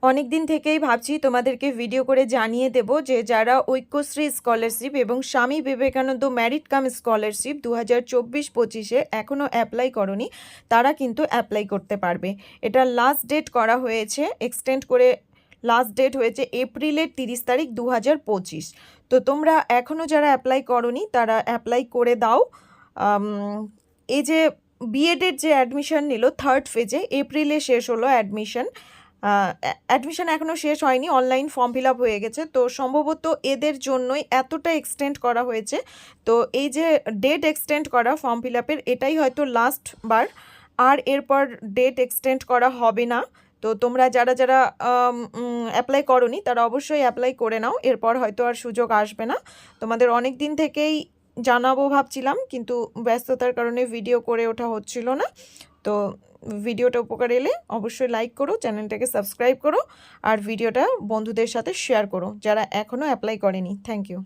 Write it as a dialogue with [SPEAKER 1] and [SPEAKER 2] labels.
[SPEAKER 1] অনেক দিন থেকেই ভাবছি তোমাদেরকে ভিডিও করে জানিয়ে দেব যে যারা ঐক্যশ্রী স্কলারশিপ এবং Swami Vivekananda merit cum scholarship 2024-25-এ এখনও অ্যাপ্লাই করনি, তারা কিন্তু অ্যাপ্লাই করতে পারবে। এটা লাস্ট ডেট করা হয়েছে, এক্সটেন্ড করে লাস্ট ডেট হয়েছে এপ্রিলের 30 তারিখ 2025। তো তোমরা এখনও যারা অ্যাপ্লাই করনি তারা অ্যাপ্লাই করে দাও। এই যে বিএডের যে অ্যাডমিশন নিল থার্ড ফেজে, এপ্রিলে শেষ হলো অ্যাডমিশন। অ্যাডমিশন এখনও শেষ হয়নি, অনলাইন ফর্ম ফিল আপ হয়ে গেছে। তো সম্ভবত এদের জন্যই এতটা এক্সটেন্ড করা হয়েছে। তো এই যে ডেট এক্সটেন্ড করা ফর্ম ফিল আপের, এটাই হয়তো লাস্ট বার, আর এরপর ডেট এক্সটেন্ড করা হবে না। তো তোমরা যারা যারা অ্যাপ্লাই করনি তারা অবশ্যই অ্যাপ্লাই করে নাও, এরপর হয়তো আর সুযোগ আসবে না। তোমাদের অনেক দিন থেকেই জানাবো ভাবছিলাম, কিন্তু ব্যস্ততার কারণে ভিডিও করে ওঠা হচ্ছিল না। তো ভিডিওটা উপকার এলে অবশ্যই লাইক করো, চ্যানেলটাকে সাবস্ক্রাইব করো, আর ভিডিওটা বন্ধুদের সাথে শেয়ার করো যারা এখনও অ্যাপ্লাই করেনি। Thank you.